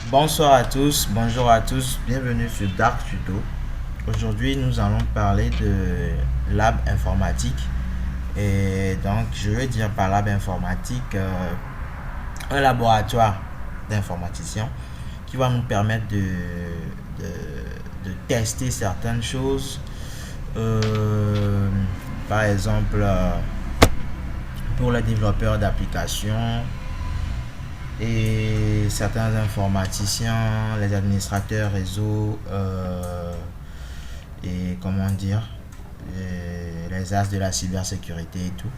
Bonsoir à tous, bonjour à tous, bienvenue sur Dark Tuto. Aujourd'hui, nous allons parler de lab informatique. Et donc, je veux dire par lab informatique un laboratoire d'informaticien qui va nous permettre de tester certaines choses. Euh, Par exemple, pour les développeurs d'applications et certains informaticiens, les administrateurs réseau et comment dire, les as de la cybersécurité et tout.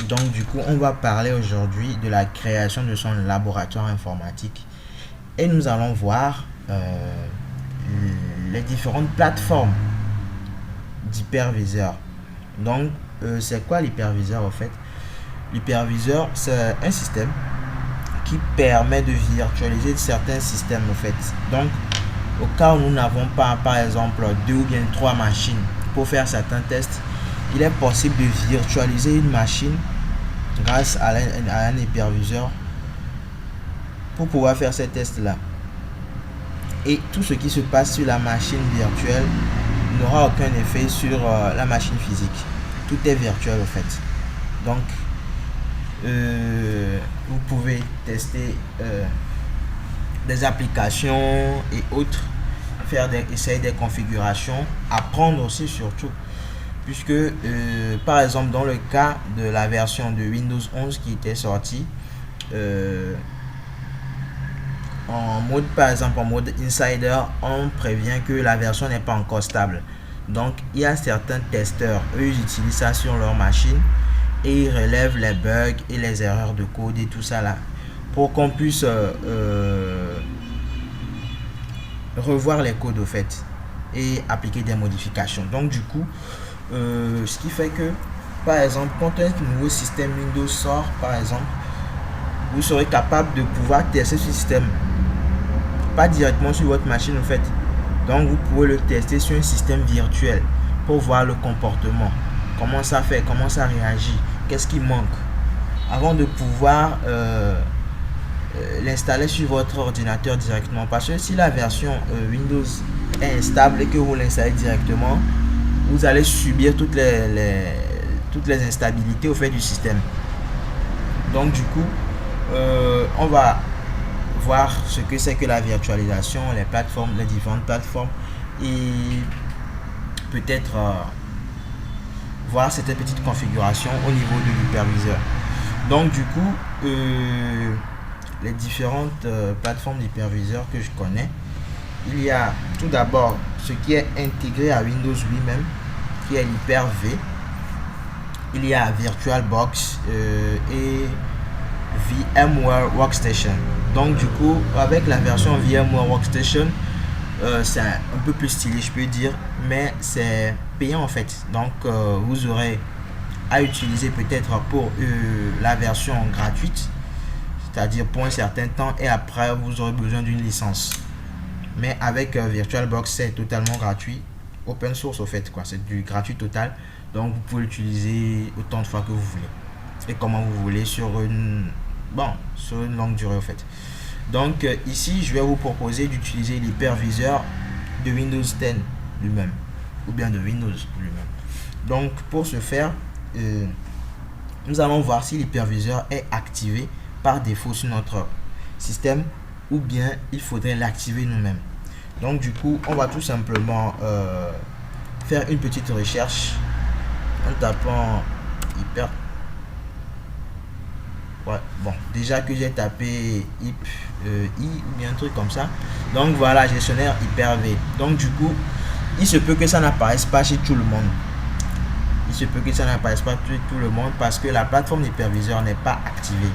Donc du coup, on va parler aujourd'hui de la création de son laboratoire informatique et nous allons voir les différentes plateformes d'hyperviseur. Donc, c'est quoi l'hyperviseur en fait? L'hyperviseur, c'est un système qui permet de virtualiser certains systèmes en fait. Donc, au cas où nous n'avons pas, par exemple, 2 ou bien 3 machines pour faire certains tests, il est possible de virtualiser une machine grâce à un hyperviseur pour pouvoir faire ces tests-là. Et tout ce qui se passe sur la machine virtuelle n'aura aucun effet sur la machine physique. Tout est virtuel en fait. Donc, vous pouvez tester des applications et autres, essayer des configurations, apprendre aussi surtout. Puisque, par exemple, dans le cas de la version de Windows 11 qui était sortie, en mode, par exemple, en mode insider, on prévient que la version n'est pas encore stable. Donc, il y a certains testeurs, eux, ils utilisent ça sur leur machine et ils relèvent les bugs et les erreurs de code et tout ça là pour qu'on puisse revoir les codes au fait et appliquer des modifications. Donc, du coup, ce qui fait que, par exemple, quand un nouveau système Windows sort, par exemple, vous serez capable de pouvoir tester ce système pas directement sur votre machine en fait. Donc vous pouvez le tester sur un système virtuel pour voir le comportement, comment ça fait, comment ça réagit, qu'est-ce qui manque avant de pouvoir l'installer sur votre ordinateur directement. Parce que si la version Windows est instable et que vous l'installez directement, vous allez subir toutes les instabilités au fait du système. Donc du coup, on va voir ce que c'est que la virtualisation, les plateformes, les différentes plateformes et peut-être voir cette petite configuration au niveau de l'hyperviseur. Donc du coup, les différentes plateformes d'hyperviseur que je connais, il y a tout d'abord ce qui est intégré à Windows lui-même, qui est l'Hyper-V. Il y a VirtualBox et VMware Workstation. Donc du coup, avec la version VMware Workstation, c'est un peu plus stylé, je peux dire, mais c'est payant en fait. Donc vous aurez à utiliser peut-être pour la version gratuite, c'est-à-dire pour un certain temps, et après vous aurez besoin d'une licence. Mais avec VirtualBox, c'est totalement gratuit, open source au fait, quoi. C'est du gratuit total. Donc vous pouvez l'utiliser autant de fois que vous voulez et comment vous voulez sur une longue durée au fait. Donc ici je vais vous proposer d'utiliser l'hyperviseur de Windows 10 lui-même ou bien de Windows lui-même. Donc pour ce faire, nous allons voir si l'hyperviseur est activé par défaut sur notre système ou bien il faudrait l'activer nous-mêmes. Donc du coup, on va tout simplement faire une petite recherche en tapant hyper. Ouais, bon, déjà que j'ai tapé i ou bien un truc comme ça. Donc voilà, gestionnaire Hyper-V. Donc du coup, il se peut que ça n'apparaisse pas chez tout le monde. Il se peut que ça n'apparaisse pas chez tout le monde parce que la plateforme d'hyperviseur n'est pas activée.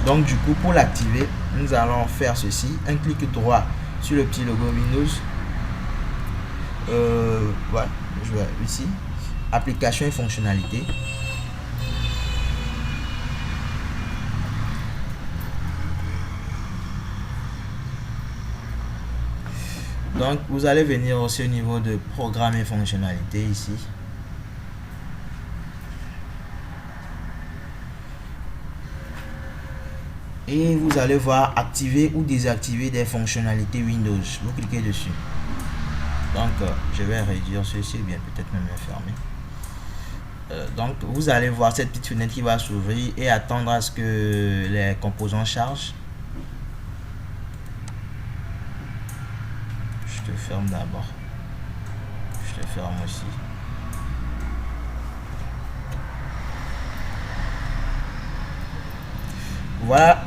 Donc du coup, pour l'activer, nous allons faire ceci. Un clic droit sur le petit logo Windows. Ouais, je vais ici. Application et fonctionnalités. Donc vous allez venir aussi au niveau de programme et fonctionnalités ici. et vous allez voir activer ou désactiver des fonctionnalités Windows. Vous cliquez dessus. Donc je vais réduire ceci, bien peut-être même le fermer. Donc vous allez voir cette petite fenêtre qui va s'ouvrir et attendre à ce que les composants chargent. Je te ferme d'abord. Je te ferme aussi. Voilà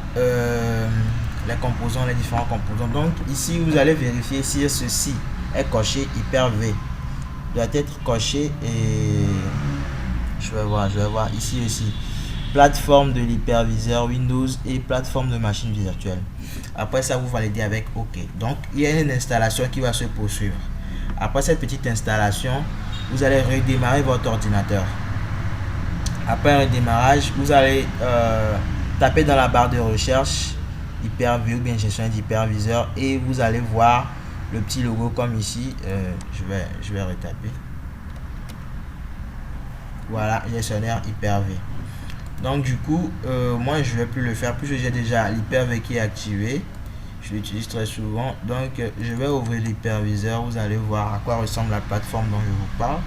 les composants, les différents composants. Donc ici vous allez vérifier si ceci est coché Hyper-V. Doit être coché et je vais voir ici aussi. Plateforme de l'hyperviseur Windows et plateforme de machine virtuelle. Après ça, vous validez avec OK. Donc il y a une installation qui va se poursuivre. Après cette petite installation, vous allez redémarrer votre ordinateur. Après un redémarrage, vous allez taper dans la barre de recherche Hyper-V ou bien gestion d'hyperviseur et vous allez voir le petit logo comme ici. Je vais retaper. Voilà, gestionnaire Hyper-V. Donc du coup, moi je vais plus le faire puisque j'ai déjà l'Hyper-V qui est activé. Je l'utilise très souvent. Donc je vais ouvrir l'hyperviseur. Vous allez voir à quoi ressemble la plateforme dont je vous parle.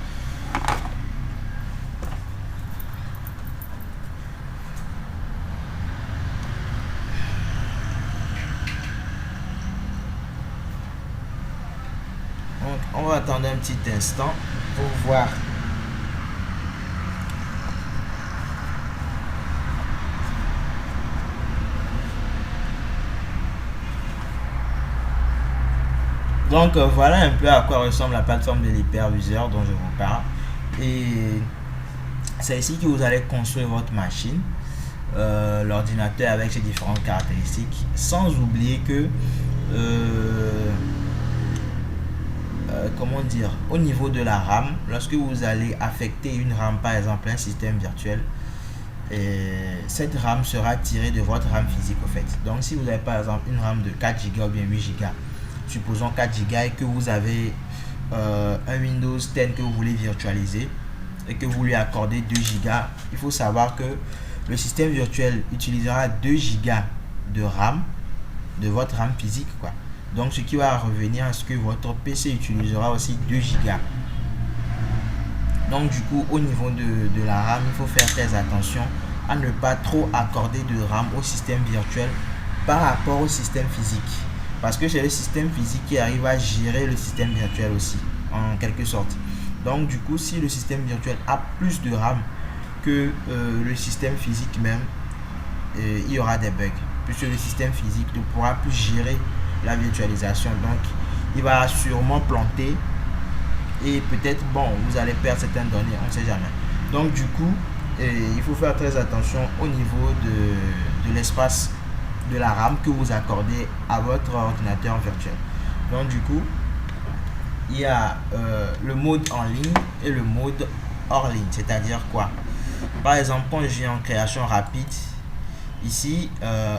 Donc on va attendre un petit instant pour voir. Donc voilà un peu à quoi ressemble la plateforme de l'hyperviseur dont je vous parle. Et c'est ici que vous allez construire votre machine, l'ordinateur avec ses différentes caractéristiques, sans oublier que comment dire, au niveau de la RAM, lorsque vous allez affecter une RAM, par exemple un système virtuel, cette RAM sera tirée de votre RAM physique au fait. Donc si vous avez par exemple une RAM de 4 Go ou bien 8 Go, supposons 4 Go et que vous avez un Windows 10 que vous voulez virtualiser et que vous lui accordez 2 Go, il faut savoir que le système virtuel utilisera 2 Go de RAM de votre RAM physique quoi. Donc ce qui va revenir à ce que votre PC utilisera aussi 2 Go. Donc du coup au niveau de la RAM, il faut faire très attention à ne pas trop accorder de RAM au système virtuel par rapport au système physique. Parce que c'est le système physique qui arrive à gérer le système virtuel aussi, en quelque sorte. Donc du coup, si le système virtuel a plus de RAM que le système physique même, il y aura des bugs. Puisque le système physique ne pourra plus gérer la virtualisation. Donc, il va sûrement planter. Et peut-être, bon, vous allez perdre certaines données, on ne sait jamais. Donc du coup, il faut faire très attention au niveau de l'espace de la RAM que vous accordez à votre ordinateur virtuel. Donc du coup, il y a le mode en ligne et le mode hors ligne. C'est-à-dire quoi? Par exemple, quand je suis en création rapide, ici,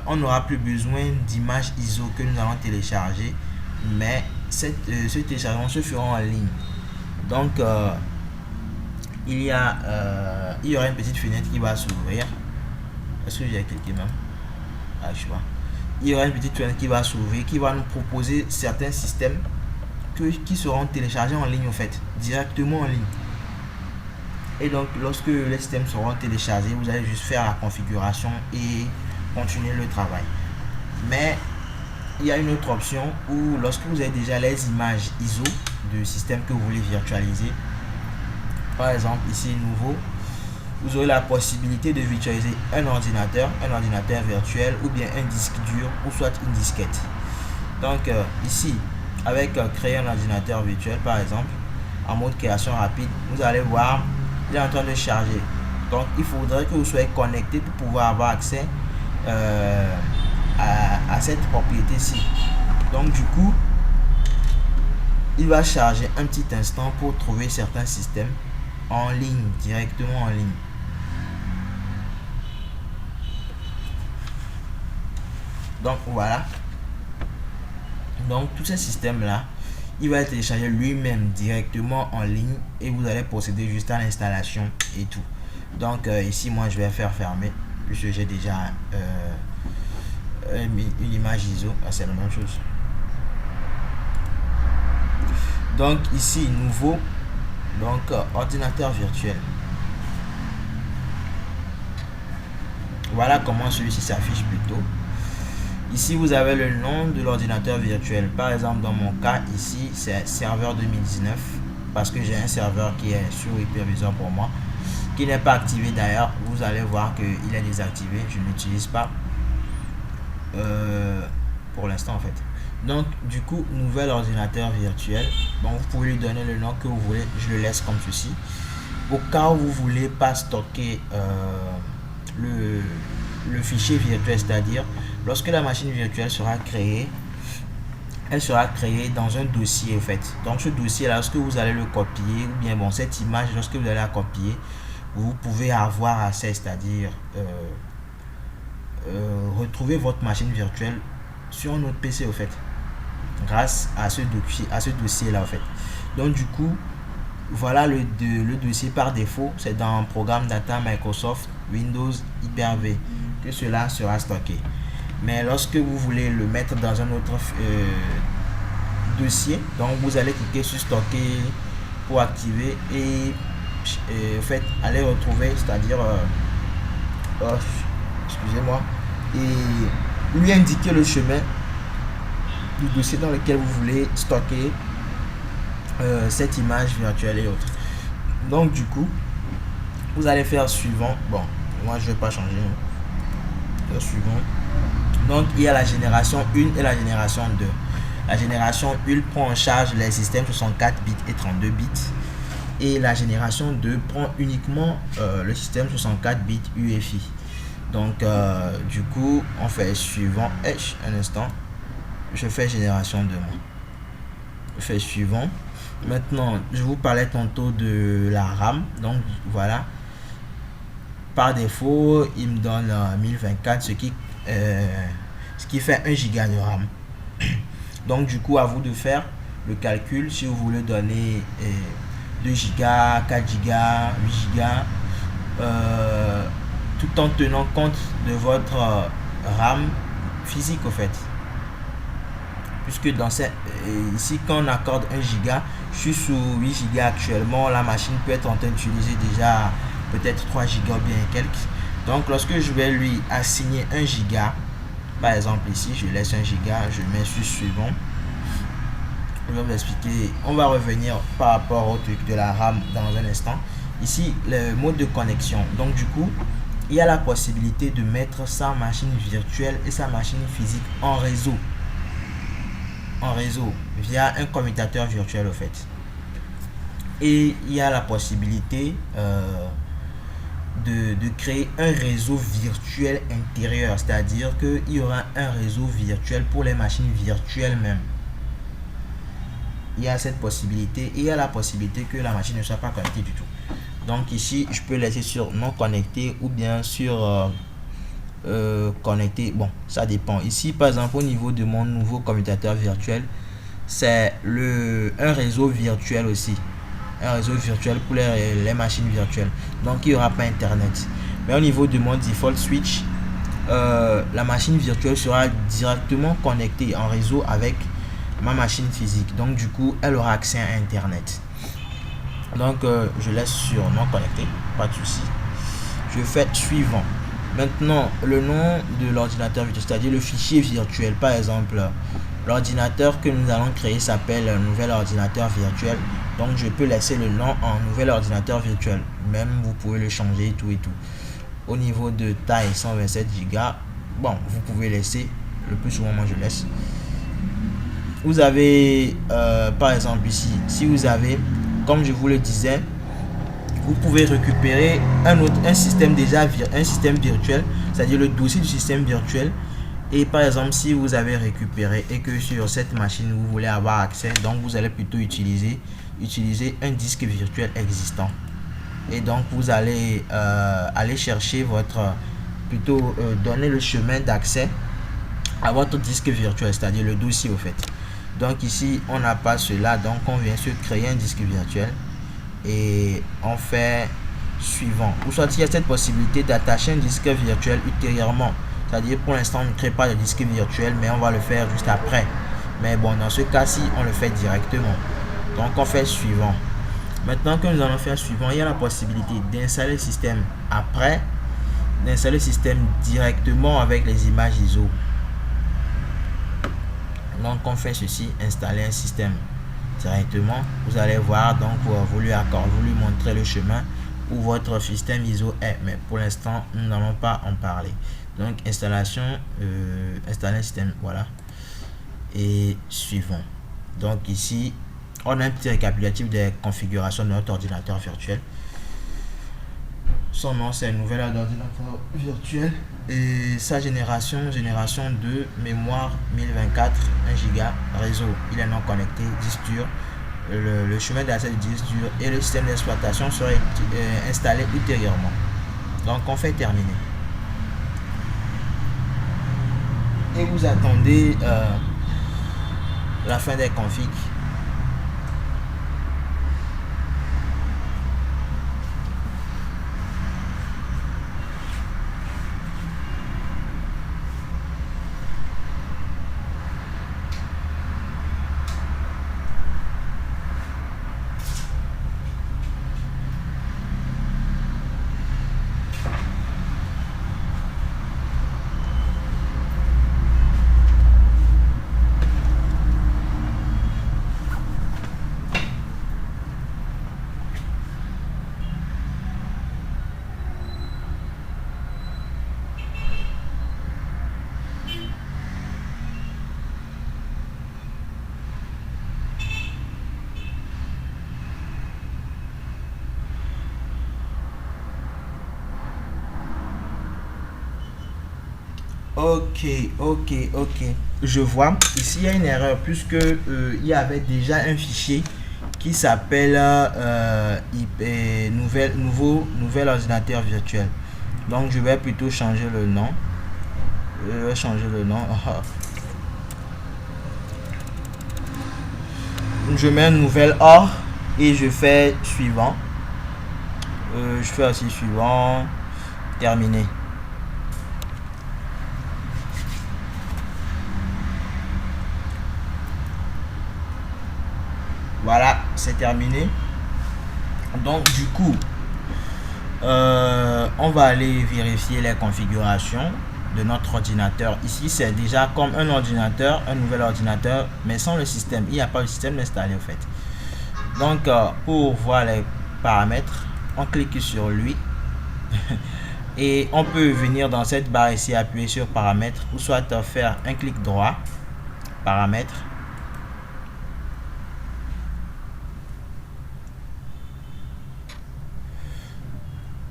on n'aura plus besoin d'images ISO que nous allons télécharger, mais ce téléchargement se fera en ligne. Donc, il y aura une petite fenêtre qui va s'ouvrir. Est-ce que j'ai cliqué même? Ah, je vois. Il y aura une petite fenêtre qui va s'ouvrir, qui va nous proposer certains systèmes qui seront téléchargés en ligne, en fait, directement en ligne. Et donc, lorsque les systèmes seront téléchargés, vous allez juste faire la configuration et continuer le travail. Mais il y a une autre option où, lorsque vous avez déjà les images ISO du système que vous voulez virtualiser, par exemple, ici, nouveau, vous aurez la possibilité de virtualiser un ordinateur virtuel ou bien un disque dur ou soit une disquette. Donc ici, avec créer un ordinateur virtuel par exemple, en mode création rapide, vous allez voir, il est en train de charger. Donc il faudrait que vous soyez connecté pour pouvoir avoir accès à cette propriété-ci. Donc du coup, il va charger un petit instant pour trouver certains systèmes en ligne, directement en ligne. Donc voilà. Donc tous ces systèmes là, il va télécharger lui-même directement en ligne et vous allez procéder juste à l'installation et tout. Donc ici moi je vais faire fermer puisque j'ai déjà une image ISO, c'est la même chose. Donc ici nouveau, donc ordinateur virtuel. Voilà comment celui-ci s'affiche plutôt. Ici vous avez le nom de l'ordinateur virtuel. Par exemple dans mon cas ici c'est serveur 2019 parce que j'ai un serveur qui est sur Hypervisor pour moi, qui n'est pas activé d'ailleurs. Vous allez voir qu'il est désactivé, je ne l'utilise pas pour l'instant en fait. Donc du coup nouvel ordinateur virtuel, bon, vous pouvez lui donner le nom que vous voulez, je le laisse comme ceci. Au cas où vous voulez pas stocker le fichier virtuel, c'est-à-dire lorsque la machine virtuelle sera créée, elle sera créée dans un dossier en fait. Donc ce dossier là, lorsque vous allez le copier, ou bien bon, cette image lorsque vous allez la copier, vous pouvez avoir accès, c'est-à-dire retrouver votre machine virtuelle sur un autre PC au fait, grâce à ce dossier là en fait. Donc du coup voilà le dossier par défaut, c'est dans programme data Microsoft Windows Hyper-V que cela sera stocké. Mais lorsque vous voulez le mettre dans un autre dossier, donc vous allez cliquer sur stocker pour activer et en fait aller retrouver, c'est-à-dire excusez-moi, et lui indiquer le chemin du dossier dans lequel vous voulez stocker cette image virtuelle et autres. Donc du coup vous allez faire suivant. Bon, moi je vais pas changer, le suivant. Donc il y a la génération 1 et la génération 2. La génération 1 prend en charge les systèmes 64 bits et 32 bits, et la génération 2 prend uniquement le système 64 bits UEFI. Donc du coup on fait suivant. Un instant, je fais génération 2 moi. Je fais suivant. Maintenant je vous parlais tantôt de la RAM. Donc voilà, par défaut il me donne 1024, ce qui fait 1 giga de RAM. Donc du coup à vous de faire le calcul si vous voulez donner 2 giga, 4 giga, 8 giga, tout en tenant compte de votre RAM physique au fait, puisque dans ici quand on accorde 1 giga, je suis sous 8 giga actuellement, la machine peut être en train d'utiliser déjà peut-être 3 giga bien quelques. Donc lorsque je vais lui assigner 1 giga, par exemple ici je laisse 1 giga, je mets sur suivant. Je vais vous expliquer, on va revenir par rapport au truc de la RAM dans un instant. Ici le mode de connexion, donc du coup il y a la possibilité de mettre sa machine virtuelle et sa machine physique en réseau via un commutateur virtuel au fait. Et il y a la possibilité de créer un réseau virtuel intérieur, c'est-à-dire qu'il y aura un réseau virtuel pour les machines virtuelles même. Il y a cette possibilité, et il y a la possibilité que la machine ne soit pas connectée du tout. Donc ici je peux laisser sur non connecté ou bien sur connecté. Bon, ça dépend. Ici par exemple au niveau de mon nouveau commutateur virtuel, c'est un réseau virtuel aussi, un réseau virtuel pour les machines virtuelles, donc il n'y aura pas internet. Mais au niveau de mon default switch, la machine virtuelle sera directement connectée en réseau avec ma machine physique, donc du coup elle aura accès à internet. Donc je laisse sur non connecté, pas de souci. Je fais suivant. Maintenant le nom de l'ordinateur virtuel, c'est-à-dire le fichier virtuel, par exemple l'ordinateur que nous allons créer s'appelle nouvel ordinateur virtuel, donc je peux laisser le nom en nouvel ordinateur virtuel, même vous pouvez le changer et tout. Au niveau de taille 127 Go, bon vous pouvez laisser, le plus souvent moi je laisse. Vous avez par exemple ici, si vous avez, comme je vous le disais, vous pouvez récupérer un système virtuel, c'est-à-dire le dossier du système virtuel. Et par exemple si vous avez récupéré et que sur cette machine vous voulez avoir accès, donc vous allez plutôt utiliser un disque virtuel existant, et donc vous allez aller chercher donner le chemin d'accès à votre disque virtuel, c'est-à-dire le dossier au fait. Donc ici on n'a pas cela, donc on vient se créer un disque virtuel et on fait suivant. Ou soit il y a cette possibilité d'attacher un disque virtuel ultérieurement C'est-à-dire pour l'instant on ne crée pas de disque virtuel, mais on va le faire juste après. Mais bon, dans ce cas-ci, on le fait directement. Donc on fait suivant. Maintenant que nous allons faire suivant, il y a la possibilité d'installer le système après, d'installer le système directement avec les images ISO. Donc on fait ceci, installer un système directement. Vous allez voir, donc vous lui montrer le chemin où votre système ISO est, mais pour l'instant nous n'allons pas en parler. Donc installation, installer un système, voilà, et suivant. Donc ici on a un petit récapitulatif des configurations de notre ordinateur virtuel. Son nom c'est nouvel ordinateur virtuel et sa génération de mémoire 1024, 1 Go, réseau il est non connecté, disque dur, le chemin d'accès du disque dur et le système d'exploitation serait installé ultérieurement. Donc on fait terminer et vous attendez la fin des configs. Ok, je vois ici il y a une erreur puisque il y avait déjà un fichier qui s'appelle nouvel ordinateur virtuel. Donc je vais plutôt changer le nom. Je mets un nouvel or et je fais suivant. Je fais aussi suivant, terminé. Voilà, c'est terminé. Donc du coup on va aller vérifier les configurations de notre ordinateur. Ici c'est déjà comme un ordinateur, un nouvel ordinateur, mais sans le système. Il n'y a pas le système installé en fait. Donc pour voir les paramètres, on clique sur lui et on peut venir dans cette barre ici, appuyer sur paramètres ou soit faire un clic droit, paramètres.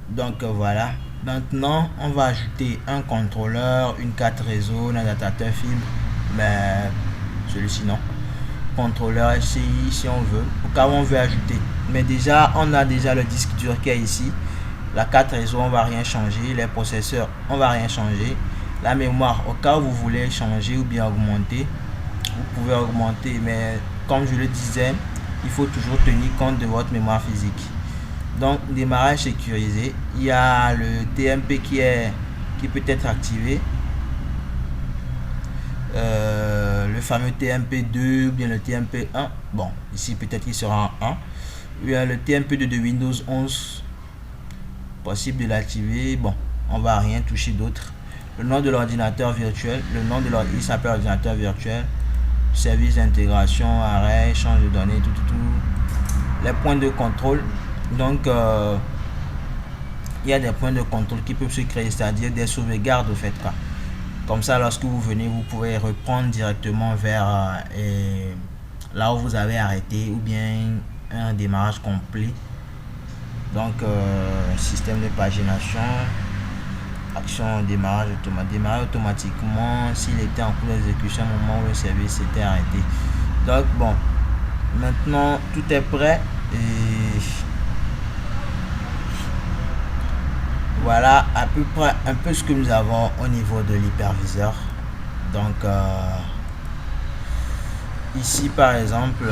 Donc voilà, maintenant on va ajouter un contrôleur, une carte réseau, un adaptateur fibre, mais celui-ci non, contrôleur SCI si on veut, au cas où on veut ajouter, mais déjà on a déjà le disque dur qui est ici, la carte réseau on va rien changer, les processeurs on va rien changer, la mémoire au cas où vous voulez changer ou bien augmenter, vous pouvez augmenter, mais comme je le disais, il faut toujours tenir compte de votre mémoire physique. Donc démarrage sécurisé, il y a le TMP qui peut être activé, le fameux TMP2 ou bien le TMP1, bon ici peut-être qu'il sera en 1, il y a le TMP2 de Windows 11, possible de l'activer, bon on va rien toucher d'autre. Le nom de l'ordinateur virtuel, il s'appelle ordinateur virtuel, service d'intégration, arrêt, échange de données, tout, les points de contrôle. Donc il y a des points de contrôle qui peuvent se créer, c'est-à-dire des sauvegardes au fait quoi. Comme ça lorsque vous venez, vous pouvez reprendre directement vers là où vous avez arrêté, ou bien un démarrage complet. Donc système de pagination, action démarrage démarrer automatiquement s'il était en cours d'exécution au moment où le service était arrêté. Donc bon, maintenant tout est prêt et voilà à peu près un peu ce que nous avons au niveau de l'hyperviseur. Donc ici par exemple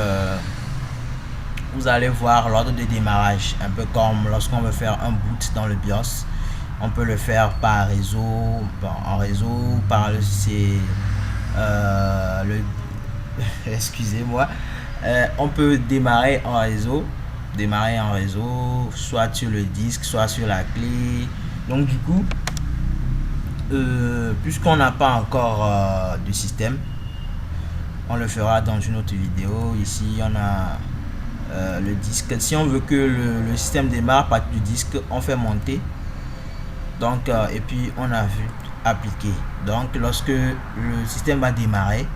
vous allez voir l'ordre de démarrage, un peu comme lorsqu'on veut faire un boot dans le BIOS. On peut le faire par réseau, en réseau, par le excusez-moi. On peut démarrer en réseau, soit sur le disque, soit sur la clé. Donc du coup, puisqu'on n'a pas encore de système, on le fera dans une autre vidéo. Ici on a le disque. Si on veut que le système démarre à partir du disque, on fait monter, donc et puis on a vu appliquer. Donc lorsque le système va démarrer,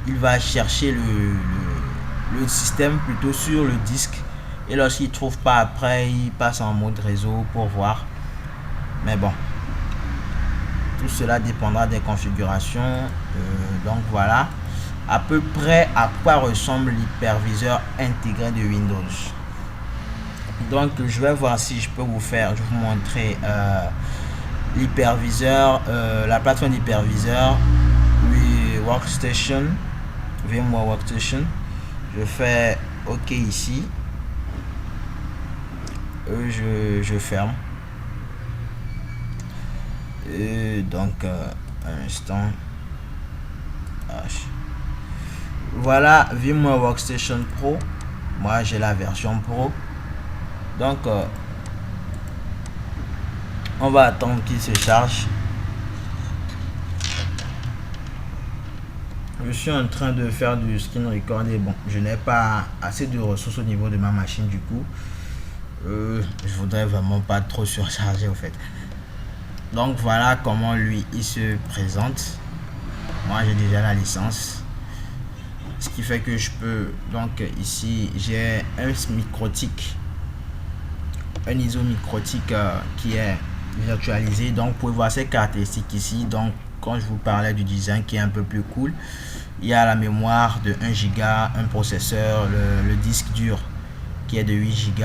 il va chercher le système plutôt sur le disque, et lorsqu'il ne trouve pas, après il passe en mode réseau pour voir. Mais bon, tout cela dépendra des configurations. Donc voilà à peu près à quoi ressemble l'hyperviseur intégré de Windows. Donc je vais voir si je peux vous montrer l'hyperviseur, la plateforme d'hyperviseur Workstation, VMware Workstation. Je fais OK ici, je ferme, et donc un instant. Voilà VMware Workstation Pro. Moi j'ai la version Pro, donc on va attendre qu'il se charge. Je suis en train de faire du screen record et bon, je n'ai pas assez de ressources au niveau de ma machine, du coup je voudrais vraiment pas trop surcharger au fait. Donc voilà comment lui il se présente. Moi j'ai déjà la licence, ce qui fait que je peux, donc ici j'ai un microtik, un ISO microtik qui est virtualisé. Donc vous pouvez voir ces caractéristiques ici. Donc quand je vous parlais du design qui est un peu plus cool, il y a la mémoire de 1 Go, un processeur, le disque dur qui est de 8 Go,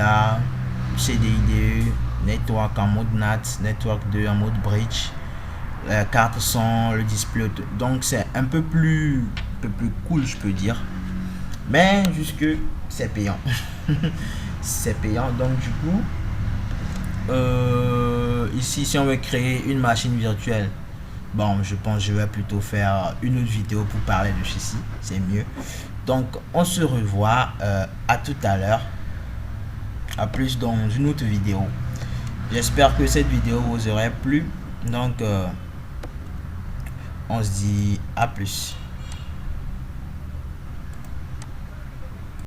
CDIDE, network en mode NAT, network 2 en mode bridge, la carte son, le display. Donc c'est un peu plus cool, je peux dire, mais jusque c'est payant. C'est payant. Donc du coup ici si on veut créer une machine virtuelle, bon, je pense que je vais plutôt faire une autre vidéo pour parler de ceci, c'est mieux. Donc on se revoit à tout à l'heure, à plus dans une autre vidéo. J'espère que cette vidéo vous aurait plu. Donc on se dit à plus.